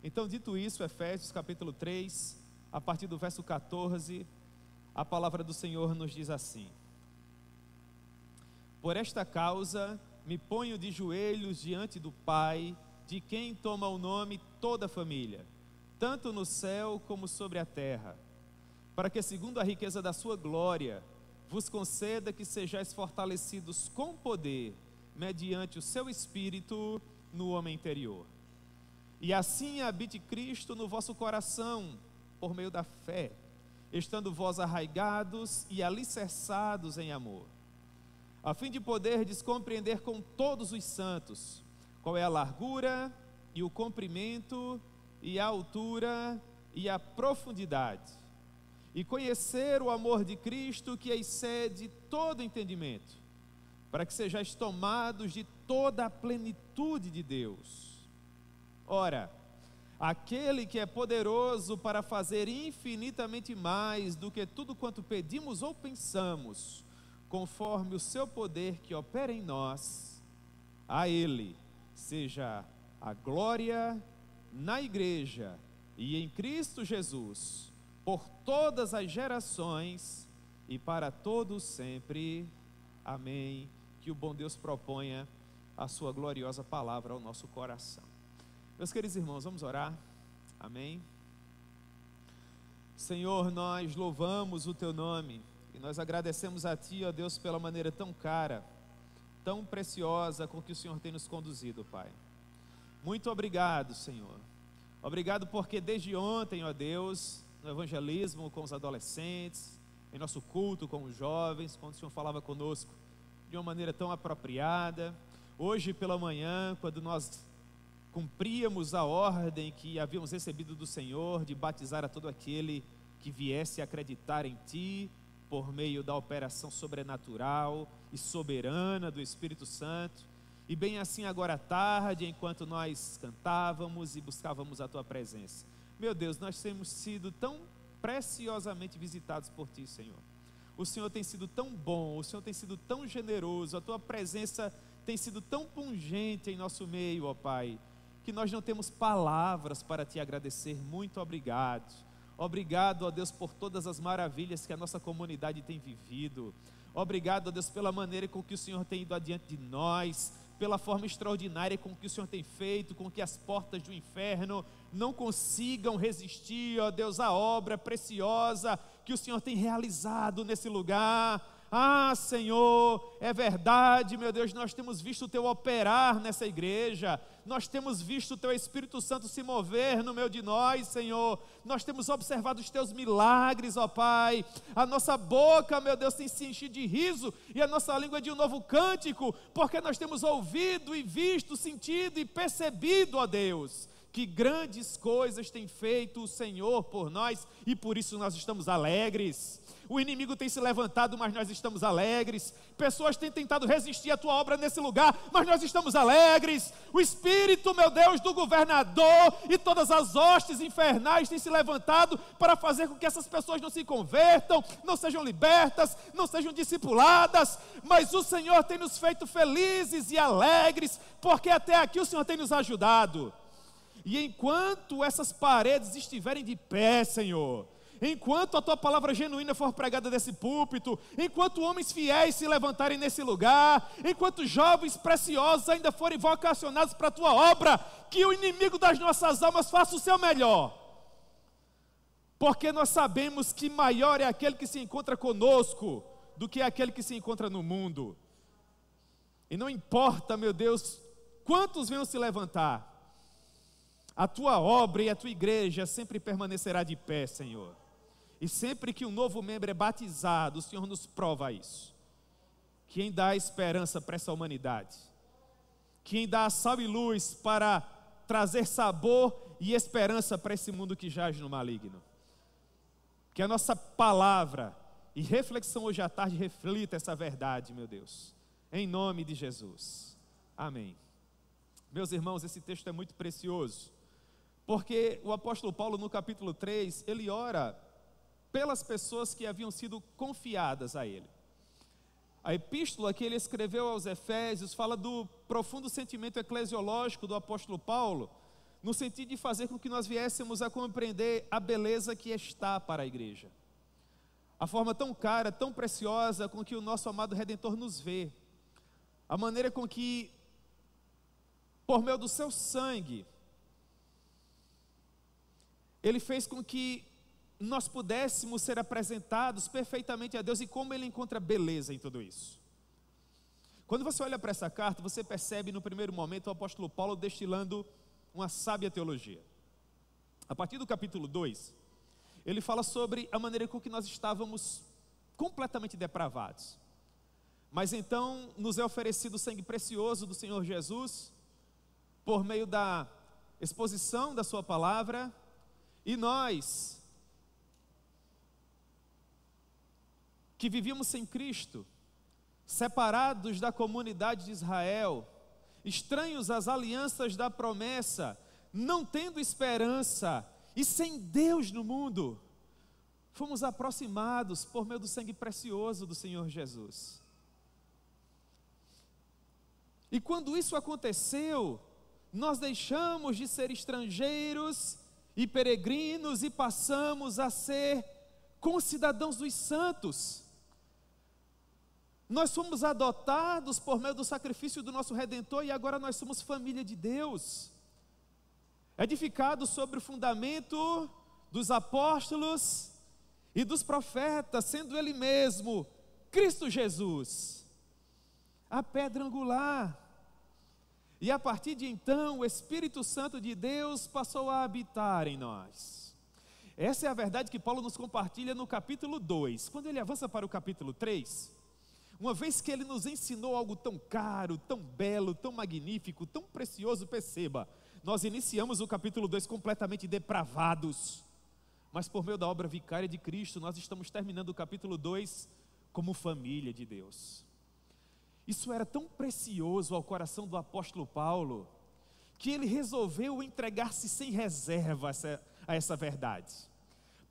Então, dito isso, Efésios capítulo 3, a partir do verso 14, a palavra do Senhor nos diz assim: Por esta causa me ponho de joelhos diante do Pai, de quem toma o nome toda a família, tanto no céu como sobre a terra, para que, segundo a riqueza da sua glória, vos conceda que sejais fortalecidos com poder, mediante o seu Espírito no homem interior. E assim habite Cristo no vosso coração, por meio da fé, estando vós arraigados e alicerçados em amor, a fim de poderdes compreender com todos os santos qual é a largura e o comprimento e a altura e a profundidade, e conhecer o amor de Cristo que excede todo entendimento, para que sejais tomados de toda a plenitude de Deus. Ora, aquele que é poderoso para fazer infinitamente mais do que tudo quanto pedimos ou pensamos, conforme o seu poder que opera em nós, a Ele seja a glória na igreja e em Cristo Jesus, por todas as gerações e para todos sempre. Amém. Que o bom Deus proponha a sua gloriosa palavra ao nosso coração. Meus queridos irmãos, vamos orar. Amém. Senhor, nós louvamos o Teu nome e nós agradecemos a Ti, ó Deus, pela maneira tão cara, tão preciosa com que o Senhor tem nos conduzido, Pai. Muito obrigado, Senhor. Obrigado porque desde ontem, ó Deus, no evangelismo com os adolescentes, em nosso culto com os jovens, quando o Senhor falava conosco de uma maneira tão apropriada, hoje pela manhã, quando nós cumpríamos a ordem que havíamos recebido do Senhor de batizar a todo aquele que viesse acreditar em Ti, por meio da operação sobrenatural e soberana do Espírito Santo, e bem assim agora à tarde, enquanto nós cantávamos e buscávamos a Tua presença. Meu Deus, nós temos sido tão preciosamente visitados por Ti, Senhor. O Senhor tem sido tão bom, o Senhor tem sido tão generoso, a Tua presença tem sido tão pungente em nosso meio, ó Pai, que nós não temos palavras para Te agradecer. Muito obrigado. Obrigado, ó Deus, por todas as maravilhas que a nossa comunidade tem vivido. Obrigado, ó Deus, pela maneira com que o Senhor tem ido adiante de nós, pela forma extraordinária com que o Senhor tem feito, com que as portas do inferno não consigam resistir, ó Deus, à obra preciosa que o Senhor tem realizado nesse lugar. Ah, Senhor, é verdade, meu Deus, nós temos visto o Teu operar nessa igreja, nós temos visto o Teu Espírito Santo se mover no meio de nós, Senhor, nós temos observado os Teus milagres, ó Pai, a nossa boca, meu Deus, tem se enchido de riso, e a nossa língua de um novo cântico, porque nós temos ouvido e visto, sentido e percebido, ó Deus, que grandes coisas tem feito o Senhor por nós, e por isso nós estamos alegres. O inimigo tem se levantado, mas nós estamos alegres. Pessoas têm tentado resistir à Tua obra nesse lugar, mas nós estamos alegres. O espírito, meu Deus, do governador e todas as hostes infernais têm se levantado para fazer com que essas pessoas não se convertam, não sejam libertas, não sejam discipuladas, mas o Senhor tem nos feito felizes e alegres, porque até aqui o Senhor tem nos ajudado. E enquanto essas paredes estiverem de pé, Senhor, enquanto a Tua palavra genuína for pregada desse púlpito, enquanto homens fiéis se levantarem nesse lugar, enquanto jovens preciosos ainda forem vocacionados para a Tua obra, que o inimigo das nossas almas faça o seu melhor, porque nós sabemos que maior é aquele que se encontra conosco do que aquele que se encontra no mundo. E não importa, meu Deus, quantos venham se levantar, a Tua obra e a Tua igreja sempre permanecerá de pé, Senhor. E sempre que um novo membro é batizado, o Senhor nos prova isso. Quem dá esperança para essa humanidade, quem dá sal e luz para trazer sabor e esperança para esse mundo que jaz no maligno. Que a nossa palavra e reflexão hoje à tarde reflita essa verdade, meu Deus, em nome de Jesus, amém. Meus irmãos, esse texto é muito precioso, porque o apóstolo Paulo no capítulo 3, ele ora pelas pessoas que haviam sido confiadas a ele. A epístola que ele escreveu aos Efésios fala do profundo sentimento eclesiológico do apóstolo Paulo, no sentido de fazer com que nós viéssemos a compreender a beleza que está para a igreja. A forma tão cara, tão preciosa com que o nosso amado Redentor nos vê. A maneira com que, por meio do seu sangue, Ele fez com que nós pudéssemos ser apresentados perfeitamente a Deus, e como Ele encontra beleza em tudo isso. Quando você olha para essa carta, você percebe no primeiro momento o apóstolo Paulo destilando uma sábia teologia. A partir do capítulo 2, ele fala sobre a maneira com que nós estávamos completamente depravados. Mas então nos é oferecido o sangue precioso do Senhor Jesus, por meio da exposição da sua palavra, e nós, que vivíamos sem Cristo, separados da comunidade de Israel, estranhos às alianças da promessa, não tendo esperança e sem Deus no mundo, fomos aproximados por meio do sangue precioso do Senhor Jesus. E quando isso aconteceu, nós deixamos de ser estrangeiros e peregrinos e passamos a ser concidadãos dos santos. Nós fomos adotados por meio do sacrifício do nosso Redentor, e agora nós somos família de Deus, edificados sobre o fundamento dos apóstolos e dos profetas, sendo Ele mesmo, Cristo Jesus, a pedra angular. E a partir de então, o Espírito Santo de Deus passou a habitar em nós. Essa é a verdade que Paulo nos compartilha no capítulo 2. Quando ele avança para o capítulo 3, uma vez que ele nos ensinou algo tão caro, tão belo, tão magnífico, tão precioso, perceba, nós iniciamos o capítulo 2 completamente depravados, mas por meio da obra vicária de Cristo, nós estamos terminando o capítulo 2 como família de Deus. Isso era tão precioso ao coração do apóstolo Paulo, que ele resolveu entregar-se sem reserva a essa verdade.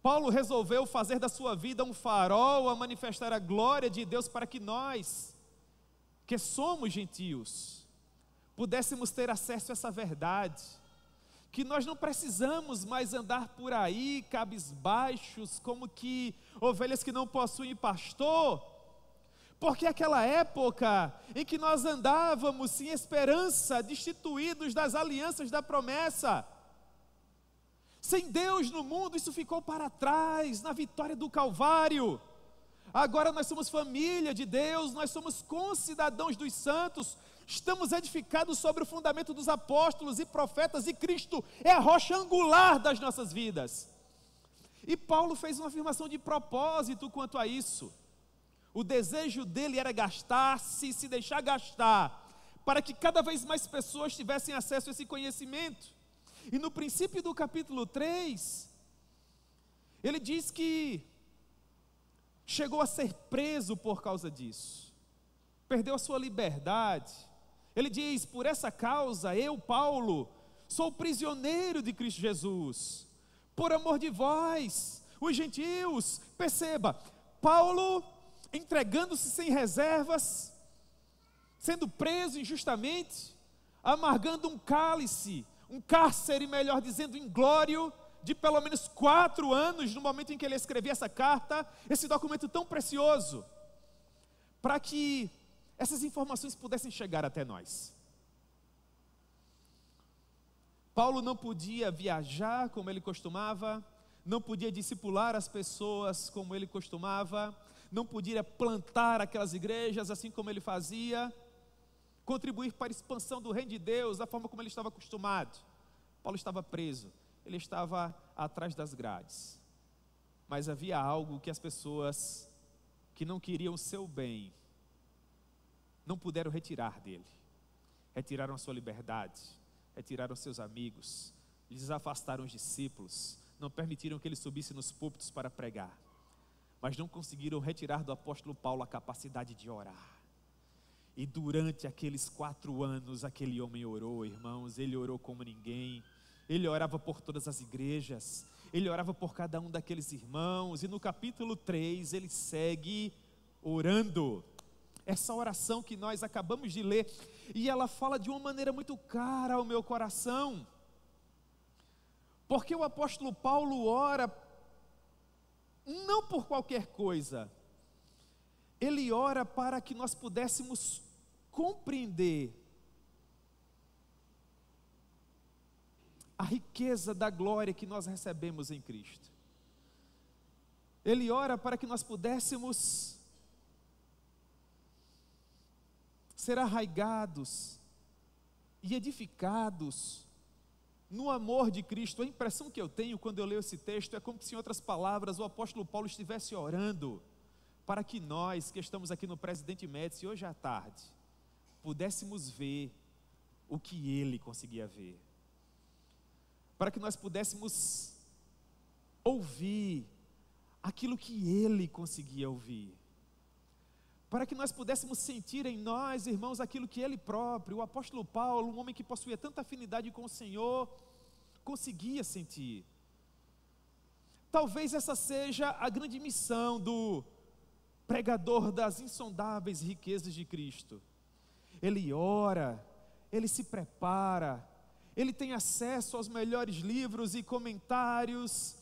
Paulo resolveu fazer da sua vida um farol a manifestar a glória de Deus, para que nós, que somos gentios, pudéssemos ter acesso a essa verdade, que nós não precisamos mais andar por aí cabisbaixos, como que ovelhas que não possuem pastor, porque aquela época em que nós andávamos sem esperança, destituídos das alianças da promessa, sem Deus no mundo, isso ficou para trás, na vitória do Calvário. Agora nós somos família de Deus, nós somos concidadãos dos santos, estamos edificados sobre o fundamento dos apóstolos e profetas, e Cristo é a rocha angular das nossas vidas. E Paulo fez uma afirmação de propósito quanto a isso. O desejo dele era gastar-se, se deixar gastar, para que cada vez mais pessoas tivessem acesso a esse conhecimento. E no princípio do capítulo 3, ele diz que chegou a ser preso por causa disso, perdeu a sua liberdade. Ele diz: por essa causa, eu, Paulo, sou prisioneiro de Cristo Jesus, por amor de vós, os gentios. Perceba, Paulo entregando-se sem reservas, sendo preso injustamente, amargando um cálice, um cárcere, melhor dizendo, inglório, de pelo menos 4 anos, no momento em que ele escrevia essa carta, esse documento tão precioso, para que essas informações pudessem chegar até nós. Paulo não podia viajar como ele costumava, não podia discipular as pessoas como ele costumava, não podia plantar aquelas igrejas assim como ele fazia, contribuir para a expansão do reino de Deus da forma como ele estava acostumado. Paulo estava preso, ele estava atrás das grades, mas havia algo que as pessoas que não queriam o seu bem não puderam retirar dele. Retiraram a sua liberdade, retiraram seus amigos, lhes afastaram os discípulos, não permitiram que ele subisse nos púlpitos para pregar, mas não conseguiram retirar do apóstolo Paulo a capacidade de orar. E durante aqueles 4 anos, aquele homem orou, irmãos, ele orou como ninguém. Ele orava por todas as igrejas, ele orava por cada um daqueles irmãos, e no capítulo 3, ele segue orando. Essa oração que nós acabamos de ler, e ela fala de uma maneira muito cara ao meu coração. Porque o apóstolo Paulo ora não por qualquer coisa, ele ora para que nós pudéssemos compreender a riqueza da glória que nós recebemos em Cristo. Ele ora para que nós pudéssemos ser arraigados e edificados no amor de Cristo. A impressão que eu tenho quando eu leio esse texto é como se, em outras palavras, o apóstolo Paulo estivesse orando para que nós, que estamos aqui no Presidente Médici hoje à tarde, pudéssemos ver o que ele conseguia ver, para que nós pudéssemos ouvir aquilo que ele conseguia ouvir, para que nós pudéssemos sentir em nós, irmãos, aquilo que ele próprio, o apóstolo Paulo, um homem que possuía tanta afinidade com o Senhor, conseguia sentir. Talvez essa seja a grande missão do pregador das insondáveis riquezas de Cristo. Ele ora, ele se prepara, ele tem acesso aos melhores livros e comentários,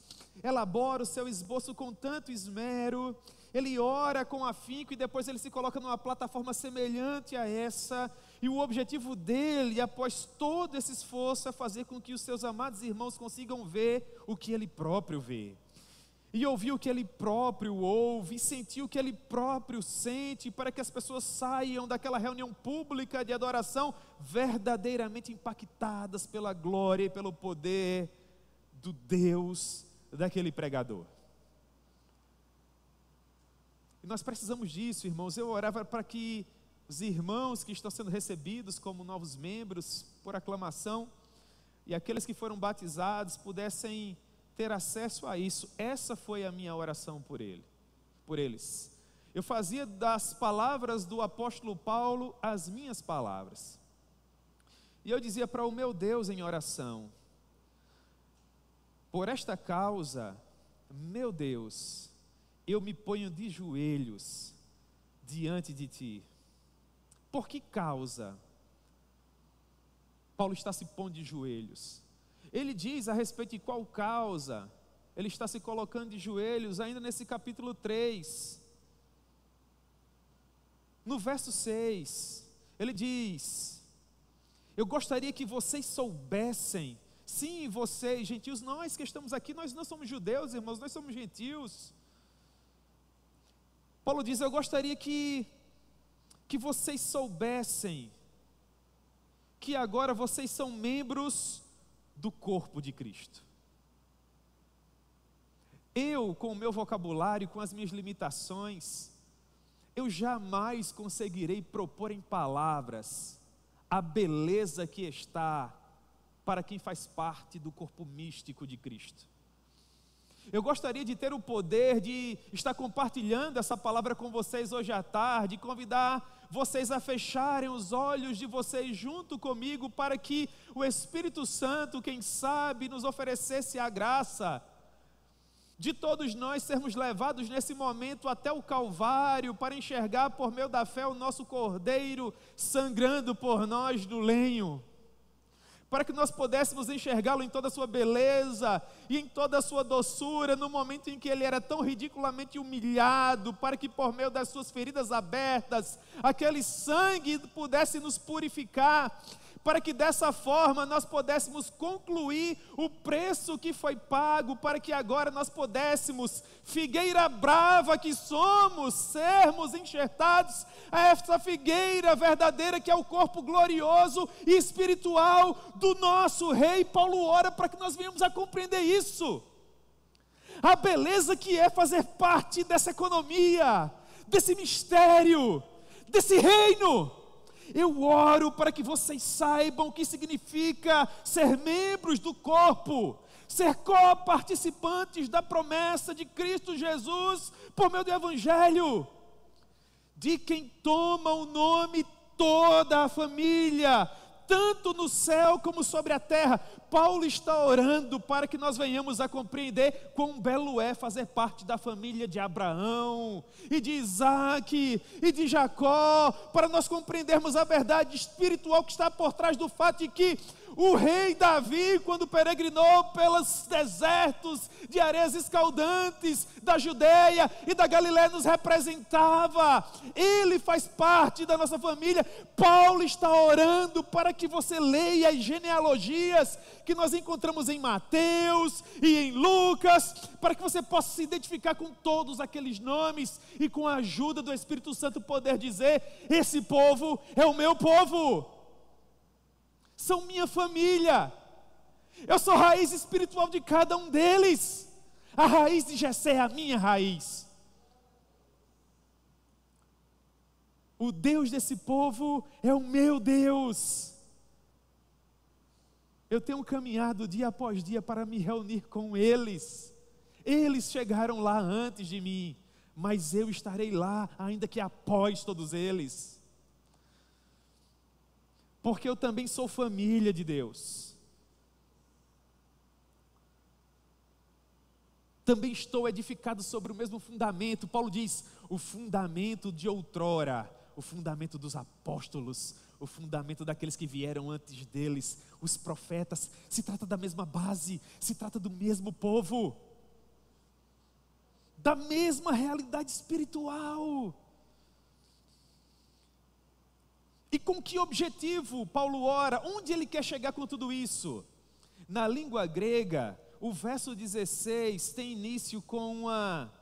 elabora o seu esboço com tanto esmero, ele ora com afinco e depois ele se coloca numa plataforma semelhante a essa, e o objetivo dele, após todo esse esforço, é fazer com que os seus amados irmãos consigam ver o que ele próprio vê, e ouvir o que ele próprio ouve, e sentir o que ele próprio sente, para que as pessoas saiam daquela reunião pública de adoração verdadeiramente impactadas pela glória e pelo poder do Deus daquele pregador. E nós precisamos disso, irmãos. Eu orava para que os irmãos que estão sendo recebidos como novos membros por aclamação e aqueles que foram batizados pudessem ter acesso a isso. Essa foi a minha oração por eles. Eu fazia das palavras do apóstolo Paulo as minhas palavras. E eu dizia para o meu Deus em oração: por esta causa, meu Deus, eu me ponho de joelhos diante de Ti. Por que causa Paulo está se pondo de joelhos? Ele diz a respeito de qual causa ele está se colocando de joelhos, ainda nesse capítulo 3. No verso 6, ele diz: eu gostaria que vocês soubessem. Sim, vocês, gentios, nós que estamos aqui, nós não somos judeus, irmãos, nós somos gentios. Paulo diz: eu gostaria que vocês soubessem que agora vocês são membros do corpo de Cristo. Eu, com o meu vocabulário, com as minhas limitações, eu jamais conseguirei propor em palavras a beleza que está para quem faz parte do corpo místico de Cristo. Eu gostaria de ter o poder de estar compartilhando essa palavra com vocês hoje à tarde, convidar vocês a fecharem os olhos de vocês junto comigo, para que o Espírito Santo, quem sabe, nos oferecesse a graça de todos nós sermos levados nesse momento até o Calvário, para enxergar por meio da fé o nosso Cordeiro sangrando por nós no lenho, para que nós pudéssemos enxergá-lo em toda a sua beleza e em toda a sua doçura, no momento em que ele era tão ridiculamente humilhado, para que por meio das suas feridas abertas, aquele sangue pudesse nos purificar, para que dessa forma nós pudéssemos concluir o preço que foi pago, para que agora nós pudéssemos, figueira brava que somos, sermos enxertados a essa figueira verdadeira que é o corpo glorioso e espiritual do nosso Rei. Paulo ora para que nós venhamos a compreender isso, a beleza que é fazer parte dessa economia, desse mistério, desse reino. Eu oro para que vocês saibam o que significa ser membros do corpo, ser co-participantes da promessa de Cristo Jesus por meio do Evangelho, de quem toma o nome toda a família, tanto no céu como sobre a terra. Paulo está orando para que nós venhamos a compreender quão belo é fazer parte da família de Abraão, e de Isaac, e de Jacó, para nós compreendermos a verdade espiritual que está por trás do fato de que o rei Davi, quando peregrinou pelos desertos de areias escaldantes da Judeia e da Galiléia, nos representava. Ele faz parte da nossa família. Paulo está orando para que você leia as genealogias que nós encontramos em Mateus e em Lucas, para que você possa se identificar com todos aqueles nomes e, com a ajuda do Espírito Santo, poder dizer: esse povo é o meu povo, são minha família, eu sou raiz espiritual de cada um deles. A raiz de Jessé é a minha raiz. O Deus desse povo é o meu Deus. Eu tenho caminhado dia após dia para me reunir com eles. Eles chegaram lá antes de mim, mas eu estarei lá ainda que após todos eles, porque eu também sou família de Deus. Também estou edificado sobre o mesmo fundamento. Paulo diz: o fundamento de outrora, o fundamento dos apóstolos, o fundamento daqueles que vieram antes deles, os profetas. Se trata da mesma base, se trata do mesmo povo, da mesma realidade espiritual. E com que objetivo Paulo ora? Onde ele quer chegar com tudo isso? Na língua grega, o verso 16 tem início com uma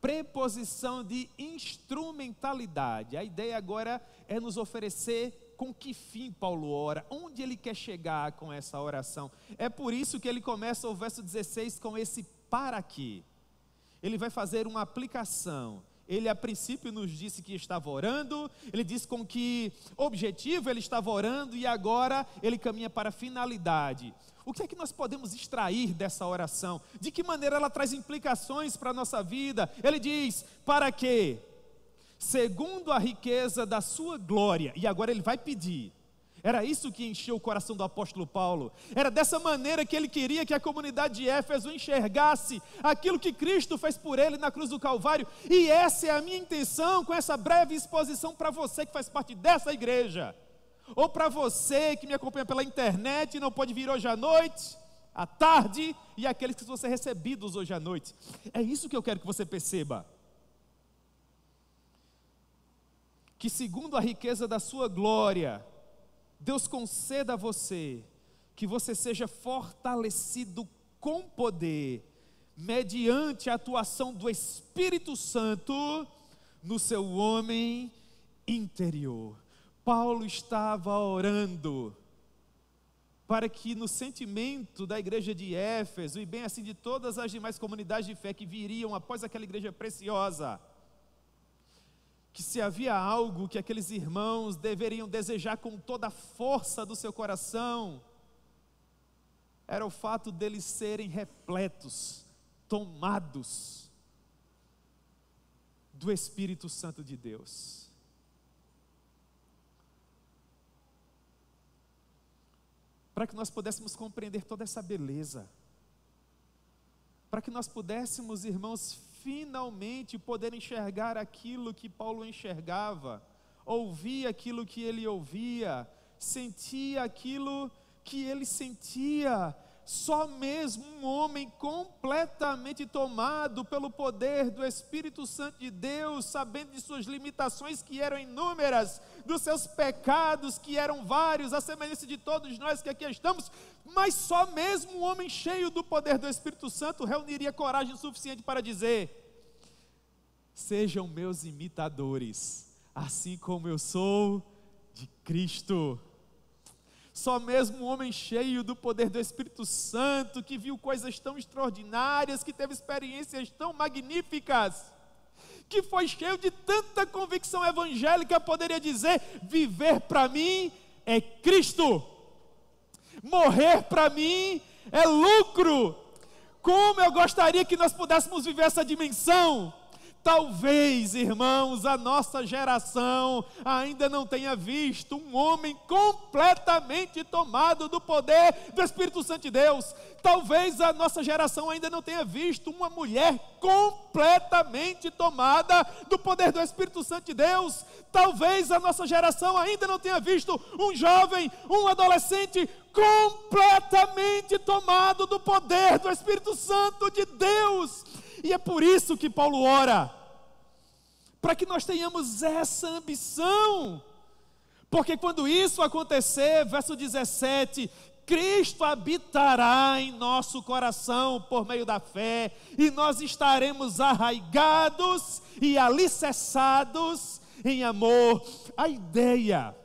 preposição de instrumentalidade. A ideia agora é nos oferecer com que fim Paulo ora, onde ele quer chegar com essa oração. É por isso que ele começa o verso 16 com esse para quê. Ele vai fazer uma aplicação. Ele a princípio nos disse que estava orando, ele disse com que objetivo ele estava orando, e agora ele caminha para a finalidade. O que é que nós podemos extrair dessa oração? De que maneira ela traz implicações para a nossa vida? Ele diz: para quê? Segundo a riqueza da sua glória. E agora ele vai pedir. Era isso que encheu o coração do apóstolo Paulo. Era dessa maneira que ele queria que a comunidade de Éfeso enxergasse aquilo que Cristo fez por ele na cruz do Calvário. E essa é a minha intenção com essa breve exposição para você que faz parte dessa igreja, ou para você que me acompanha pela internet e não pode vir hoje à noite, à tarde, e aqueles que vão ser recebidos hoje à noite. É isso que eu quero que você perceba. Que segundo a riqueza da sua glória, Deus conceda a você que você seja fortalecido com poder, mediante a atuação do Espírito Santo no seu homem interior. Paulo estava orando para que no sentimento da igreja de Éfeso, e bem assim de todas as demais comunidades de fé que viriam após aquela igreja preciosa, que se havia algo que aqueles irmãos deveriam desejar com toda a força do seu coração, era o fato deles serem repletos, tomados do Espírito Santo de Deus. Para que nós pudéssemos compreender toda essa beleza, para que nós pudéssemos, irmãos, finalmente poder enxergar aquilo que Paulo enxergava, ouvir aquilo que ele ouvia, sentir aquilo que ele sentia. Só mesmo um homem completamente tomado pelo poder do Espírito Santo de Deus, sabendo de suas limitações que eram inúmeras, dos seus pecados que eram vários, a semelhança de todos nós que aqui estamos, mas só mesmo um homem cheio do poder do Espírito Santo reuniria coragem suficiente para dizer: sejam meus imitadores, assim como eu sou de Cristo. Só mesmo um homem cheio do poder do Espírito Santo, que viu coisas tão extraordinárias, que teve experiências tão magníficas, que foi cheio de tanta convicção evangélica, poderia dizer: viver para mim é Cristo, morrer para mim é lucro. Como eu gostaria que nós pudéssemos viver essa dimensão, Talvez, irmãos, a nossa geração ainda não tenha visto um homem completamente tomado do poder do Espírito Santo de Deus. Talvez a nossa geração ainda não tenha visto uma mulher completamente tomada do poder do Espírito Santo de Deus. Talvez a nossa geração ainda não tenha visto um jovem, um adolescente completamente tomado do poder do Espírito Santo de Deus. E é por isso que Paulo ora, para que nós tenhamos essa ambição, porque quando isso acontecer, verso 17, Cristo habitará em nosso coração por meio da fé, e nós estaremos arraigados e alicerçados em amor. A ideia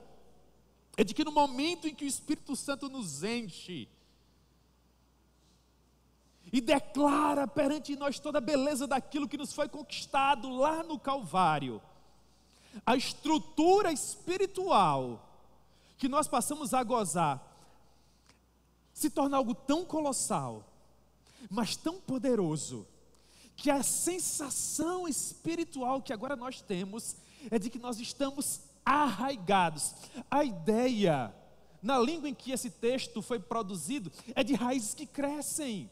é de que no momento em que o Espírito Santo nos enche, e declara perante nós toda a beleza daquilo que nos foi conquistado lá no Calvário, a estrutura espiritual que nós passamos a gozar se torna algo tão colossal, mas tão poderoso, que a sensação espiritual que agora nós temos é de que nós estamos arraigados. A ideia, na língua em que esse texto foi produzido, é de raízes que crescem.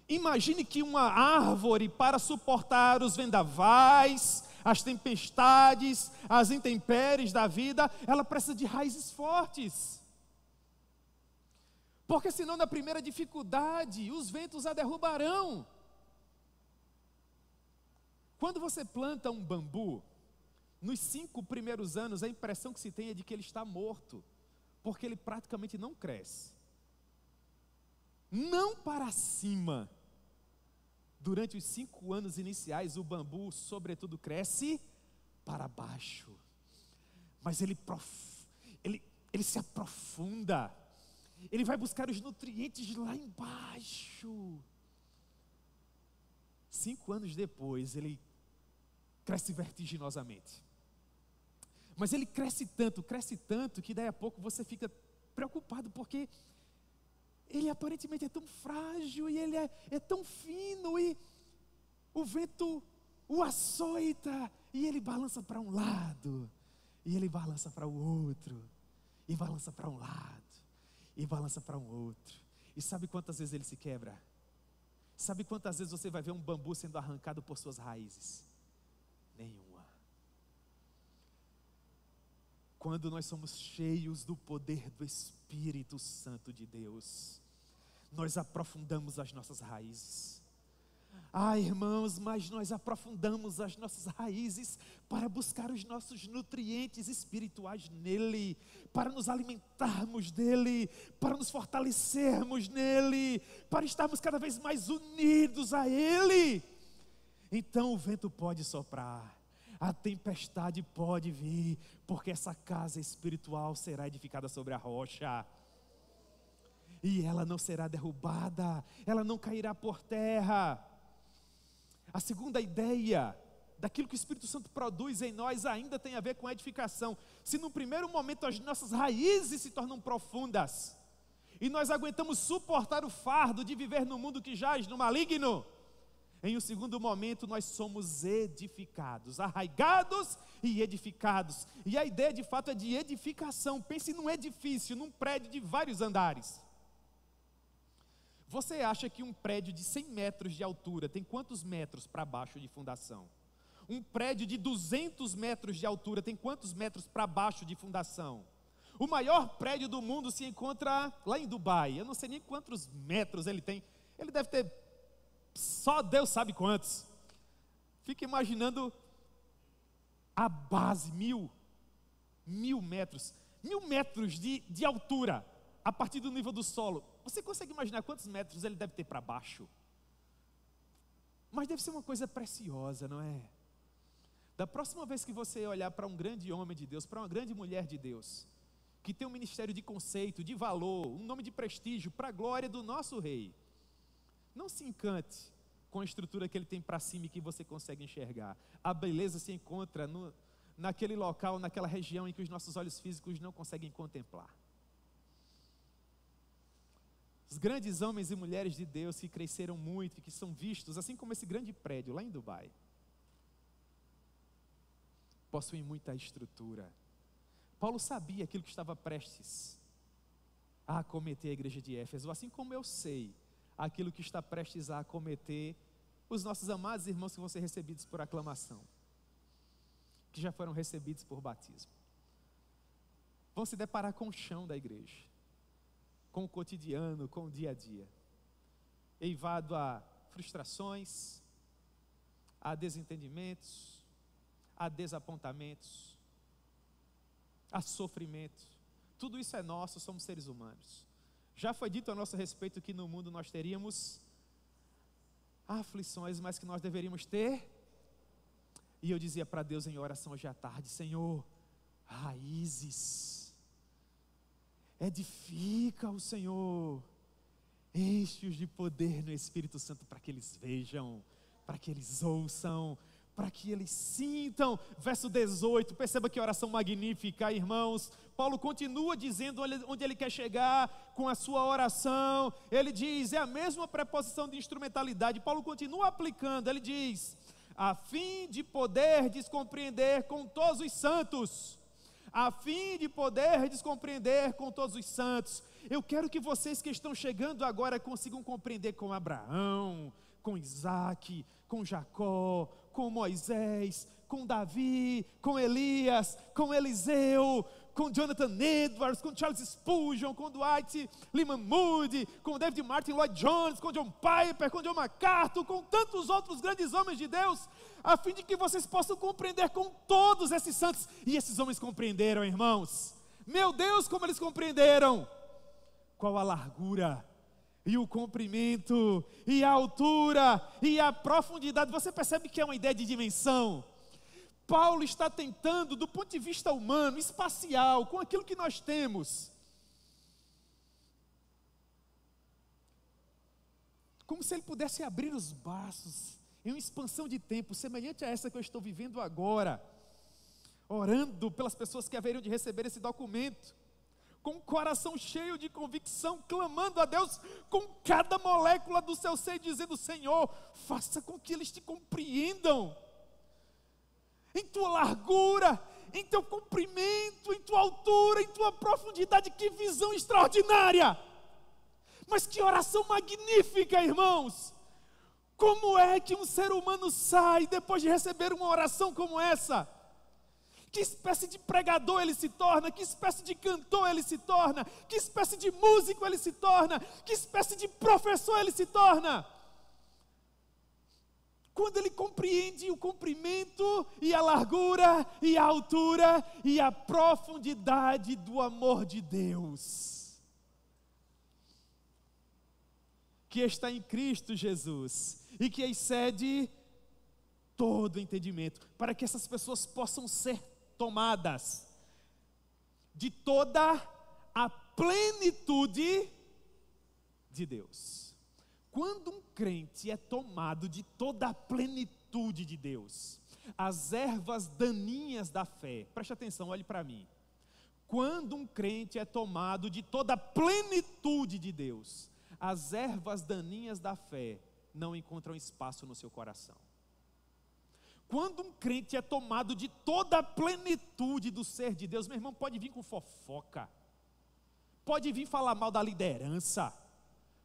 Imagine que uma árvore, para suportar os vendavais, as tempestades, as intempéries da vida, ela precisa de raízes fortes. Porque senão, na primeira dificuldade, os ventos a derrubarão. Quando você planta um bambu, nos 5 primeiros anos, a impressão que se tem é de que ele está morto, porque ele praticamente não cresce. Não para cima. Durante os 5 anos iniciais, o bambu, sobretudo, cresce para baixo. Mas ele se aprofunda. Ele vai buscar os nutrientes lá embaixo. 5 anos depois, ele cresce vertiginosamente. Mas ele cresce tanto, que daí a pouco você fica preocupado, porque ele aparentemente é tão frágil, e ele é tão fino, e o vento o açoita, e ele balança para um lado, e ele balança para o outro, e balança para um lado, e balança para um outro. E sabe quantas vezes ele se quebra? Sabe quantas vezes você vai ver um bambu sendo arrancado por suas raízes? Nenhuma. Quando nós somos cheios do poder do Espírito Santo de Deus, nós aprofundamos as nossas raízes. Irmãos, mas nós aprofundamos as nossas raízes para buscar os nossos nutrientes espirituais nele, para nos alimentarmos dele, para nos fortalecermos nele, para estarmos cada vez mais unidos a ele. Então o vento pode soprar, a tempestade pode vir, porque essa casa espiritual será edificada sobre a rocha. E ela não será derrubada, ela não cairá por terra. A segunda ideia daquilo que o Espírito Santo produz em nós ainda tem a ver com a edificação. Se no primeiro momento as nossas raízes se tornam profundas, e nós aguentamos suportar o fardo de viver no mundo que jaz no maligno, em um segundo momento nós somos edificados, arraigados e edificados. E a ideia de fato é de edificação. Pense num edifício, num prédio de vários andares. Você acha que um prédio de 100 metros de altura tem quantos metros para baixo de fundação? Um prédio de 200 metros de altura tem quantos metros para baixo de fundação? O maior prédio do mundo se encontra lá em Dubai. Eu não sei nem quantos metros ele tem. Ele deve ter, só Deus sabe quantos. Fica imaginando a base, mil metros. 1000 metros de altura, a partir do nível do solo. Você consegue imaginar quantos metros ele deve ter para baixo? Mas deve ser uma coisa preciosa, não é? Da próxima vez que você olhar para um grande homem de Deus, para uma grande mulher de Deus, que tem um ministério de conceito, de valor, um nome de prestígio, para a glória do nosso rei, não se encante com a estrutura que ele tem para cima e que você consegue enxergar. A beleza se encontra naquele local, naquela região em que os nossos olhos físicos não conseguem contemplar. Os grandes homens e mulheres de Deus que cresceram muito e que são vistos, assim como esse grande prédio lá em Dubai, possuem muita estrutura. Paulo sabia aquilo que estava prestes a acometer a igreja de Éfeso, assim como eu sei aquilo que está prestes a acometer os nossos amados irmãos que vão ser recebidos por aclamação, que já foram recebidos por batismo. Vão se deparar com o chão da igreja, com o cotidiano, com o dia a dia, eivado a frustrações, a desentendimentos, a desapontamentos, a sofrimento. Tudo isso é nosso, somos seres humanos. Já foi dito a nosso respeito que no mundo nós teríamos aflições, mas que nós deveríamos ter. E eu dizia para Deus em oração hoje à tarde: Senhor, raízes, edifica o Senhor, enche-os de poder no Espírito Santo, para que eles vejam, para que eles ouçam, para que eles sintam. Verso 18, perceba que oração magnífica, irmãos. Paulo continua dizendo onde ele quer chegar com a sua oração. Ele diz, é a mesma preposição de instrumentalidade. Paulo continua aplicando, ele diz, a fim de poder compreender com todos os santos. A fim de poder compreender com todos os santos. Eu quero que vocês que estão chegando agora consigam compreender com Abraão, com Isaac, com Jacó, com Moisés, com Davi, com Elias, com Eliseu, com Jonathan Edwards, com Charles Spurgeon, com Dwight Lyman Moody, com David Martin Lloyd Jones, com John Piper, com John MacArthur, com tantos outros grandes homens de Deus, a fim de que vocês possam compreender com todos esses santos. E esses homens compreenderam, irmãos. Meu Deus, como eles compreenderam! Qual a largura, e o comprimento, e a altura, e a profundidade. Você percebe que é uma ideia de dimensão? Paulo está tentando, do ponto de vista humano, espacial, com aquilo que nós temos, como se ele pudesse abrir os braços em uma expansão de tempo semelhante a essa que eu estou vivendo agora, orando pelas pessoas que haveriam de receber esse documento, com o coração cheio de convicção, clamando a Deus com cada molécula do seu ser, dizendo: Senhor, faça com que eles te compreendam, em tua largura, em teu comprimento, em tua altura, em tua profundidade. Que visão extraordinária! Mas que oração magnífica, irmãos! Como é que um ser humano sai depois de receber uma oração como essa? Que espécie de pregador ele se torna? Que espécie de cantor ele se torna? Que espécie de músico ele se torna? Que espécie de professor ele se torna? Quando ele compreende o comprimento e a largura e a altura e a profundidade do amor de Deus, que está em Cristo Jesus e que excede todo entendimento, para que essas pessoas possam ser tomadas de toda a plenitude de Deus. Quando um crente é tomado de toda a plenitude de Deus, as ervas daninhas da fé, preste atenção, olhe para mim. Quando um crente é tomado de toda a plenitude de Deus, as ervas daninhas da fé não encontram espaço no seu coração. Quando um crente é tomado de toda a plenitude do ser de Deus, meu irmão, pode vir com fofoca, pode vir falar mal da liderança,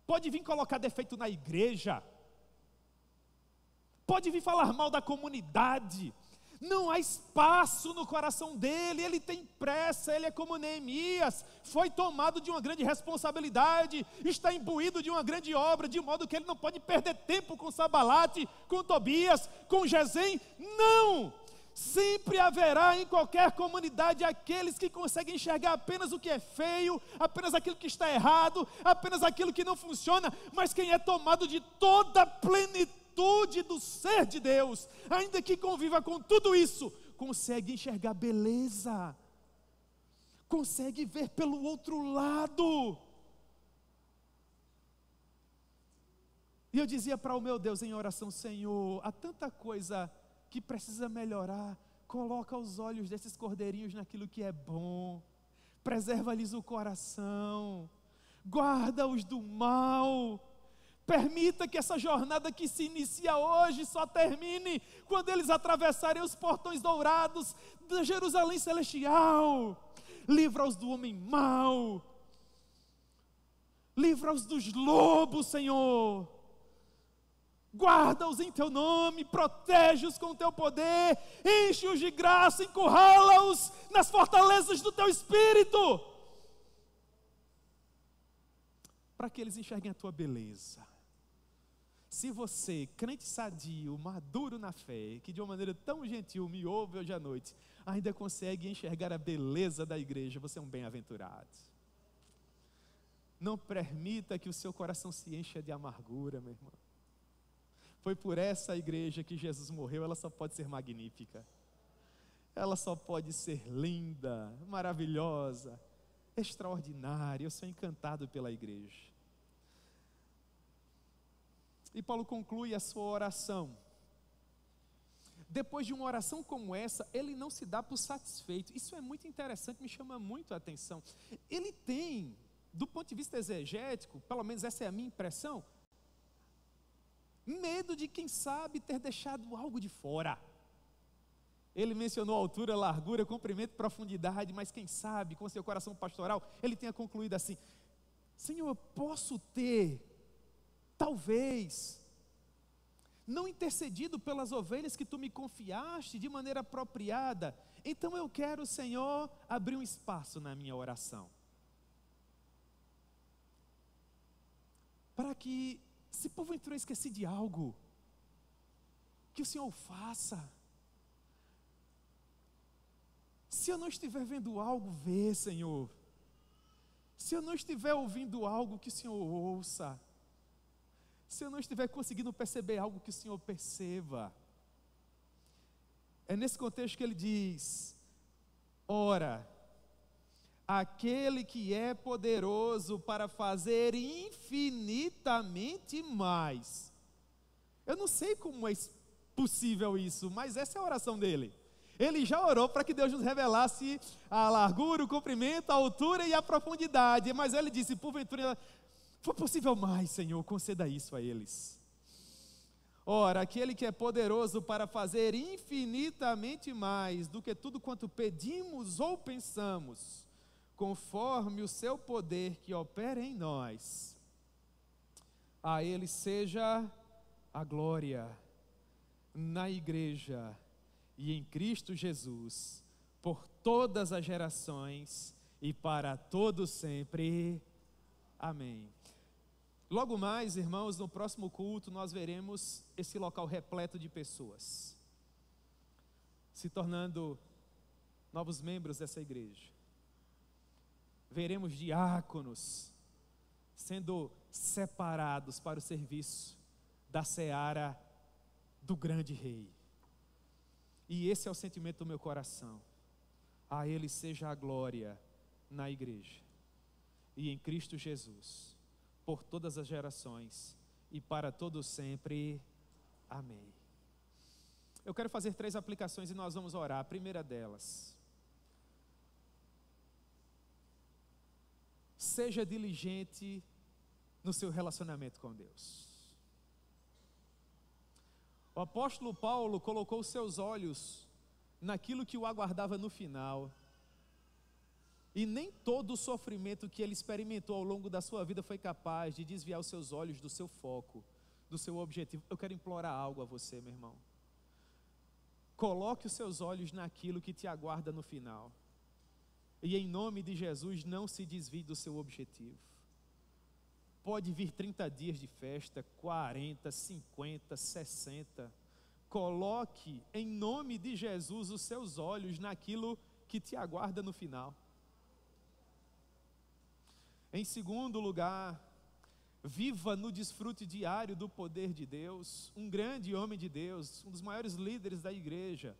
pode vir colocar defeito na igreja, pode vir falar mal da comunidade, não há espaço no coração dele, ele tem pressa, ele é como Neemias, foi tomado de uma grande responsabilidade, está imbuído de uma grande obra, de modo que ele não pode perder tempo com Sanbalate, com Tobias, com Gesem. Não! Sempre haverá em qualquer comunidade aqueles que conseguem enxergar apenas o que é feio, apenas aquilo que está errado, apenas aquilo que não funciona. Mas quem é tomado de toda a plenitude do ser de Deus, ainda que conviva com tudo isso, consegue enxergar beleza, consegue ver pelo outro lado. E eu dizia para o meu Deus em oração: Senhor, há tanta coisa que precisa melhorar, coloca os olhos desses cordeirinhos naquilo que é bom, preserva-lhes o coração, guarda-os do mal. Permita que essa jornada que se inicia hoje só termine quando eles atravessarem os portões dourados da Jerusalém celestial. Livra-os do homem mau. Livra-os dos lobos, Senhor. Guarda-os em teu nome, protege-os com o teu poder, enche-os de graça, encurrala-os nas fortalezas do teu espírito, para que eles enxerguem a tua beleza. Se você, crente sadio, maduro na fé, que de uma maneira tão gentil me ouve hoje à noite, ainda consegue enxergar a beleza da igreja, você é um bem-aventurado. Não permita que o seu coração se encha de amargura, meu irmão. Foi por essa igreja que Jesus morreu, ela só pode ser magnífica. Ela só pode ser linda, maravilhosa, extraordinária. Eu sou encantado pela igreja. E Paulo conclui a sua oração. Depois de uma oração como essa, ele não se dá por satisfeito. Isso é muito interessante, me chama muito a atenção. Ele tem, do ponto de vista exegético, pelo menos essa é a minha impressão, medo de, quem sabe, ter deixado algo de fora. Ele mencionou altura, largura, comprimento, profundidade, mas quem sabe, com seu coração pastoral, ele tenha concluído assim: Senhor, eu posso ter, talvez, não intercedido pelas ovelhas que tu me confiaste de maneira apropriada. Então eu quero, Senhor, abrir um espaço na minha oração, para que, se porventura eu esqueci de algo, que o Senhor faça. Se eu não estiver vendo algo, vê, Senhor. Se eu não estiver ouvindo algo, que o Senhor ouça. Se eu não estiver conseguindo perceber algo, que o Senhor perceba. É nesse contexto que ele diz: ora, aquele que é poderoso para fazer infinitamente mais. Eu não sei como é possível isso, mas essa é a oração dele. Ele já orou para que Deus nos revelasse a largura, o comprimento, a altura e a profundidade. Mas ele disse: porventura for possível mais, Senhor, conceda isso a eles. Ora, aquele que é poderoso para fazer infinitamente mais do que tudo quanto pedimos ou pensamos, conforme o seu poder que opera em nós, a ele seja a glória na igreja e em Cristo Jesus, por todas as gerações e para todos sempre. Amém. Logo mais, irmãos, no próximo culto nós veremos esse local repleto de pessoas se tornando novos membros dessa igreja. Veremos diáconos sendo separados para o serviço da seara do grande rei. E esse é o sentimento do meu coração. A ele seja a glória na igreja e em Cristo Jesus, por todas as gerações e para todo sempre. Amém. Eu quero fazer 3 aplicações e nós vamos orar. A primeira delas: seja diligente no seu relacionamento com Deus. O apóstolo Paulo colocou seus olhos naquilo que o aguardava no final. E nem todo o sofrimento que ele experimentou ao longo da sua vida foi capaz de desviar os seus olhos do seu foco, do seu objetivo. Eu quero implorar algo a você, meu irmão. Coloque os seus olhos naquilo que te aguarda no final. E em nome de Jesus, não se desvie do seu objetivo. Pode vir 30 dias de festa, 40, 50, 60. Coloque em nome de Jesus os seus olhos naquilo que te aguarda no final. Em segundo lugar, viva no desfrute diário do poder de Deus. Um grande homem de Deus, um dos maiores líderes da igreja,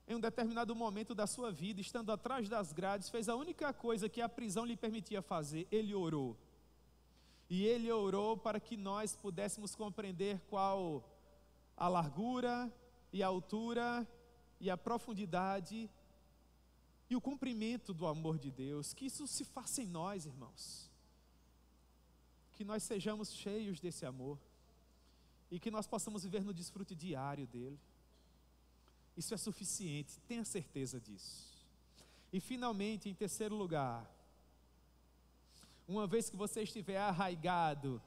em um determinado momento da sua vida, estando atrás das grades, fez a única coisa que a prisão lhe permitia fazer: ele orou. E ele orou para que nós pudéssemos compreender qual a largura e a altura e a profundidade e o cumprimento do amor de Deus. Que isso se faça em nós, irmãos. que nós sejamos cheios desse amor e que nós possamos viver no desfrute diário dele. Isso é suficiente, tenha certeza disso. E finalmente, em terceiro lugar, uma vez que você estiver arraigado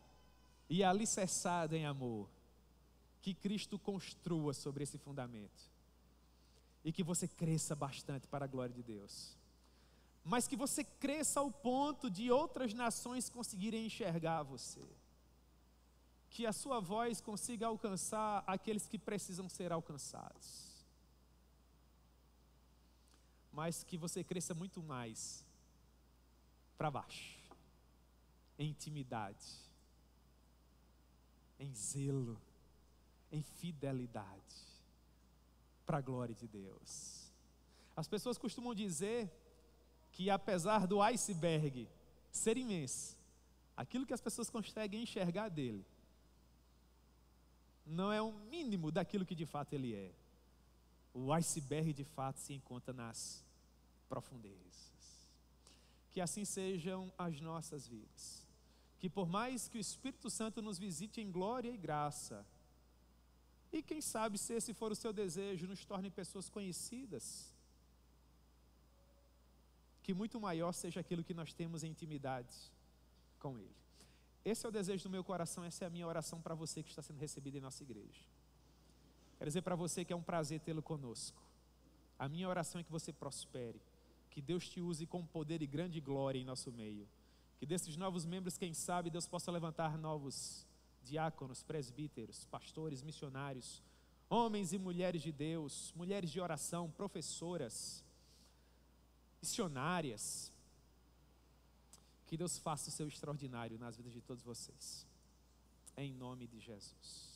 e alicerçado em amor, que Cristo construa sobre esse fundamento e que você cresça bastante para a glória de Deus, mas que você cresça ao ponto de outras nações conseguirem enxergar você, que a sua voz consiga alcançar aqueles que precisam ser alcançados, mas que você cresça muito mais para baixo, em intimidade, em zelo, em fidelidade, para a glória de Deus. As pessoas costumam dizer que apesar do iceberg ser imenso, aquilo que as pessoas conseguem enxergar dele, não é o mínimo daquilo que de fato ele é. O iceberg de fato se encontra nas profundezas. Que assim sejam as nossas vidas. Que por mais que o Espírito Santo nos visite em glória e graça, e quem sabe, se esse for o seu desejo, nos torne pessoas conhecidas, que muito maior seja aquilo que nós temos em intimidade com Ele. Esse é o desejo do meu coração, essa é a minha oração para você que está sendo recebido em nossa igreja. Quero dizer para você que é um prazer tê-lo conosco. A minha oração é que você prospere, que Deus te use com poder e grande glória em nosso meio. Que desses novos membros, quem sabe, Deus possa levantar novos diáconos, presbíteros, pastores, missionários, homens e mulheres de Deus, mulheres de oração, professoras, missionárias. Que Deus faça o seu extraordinário nas vidas de todos vocês. Em nome de Jesus.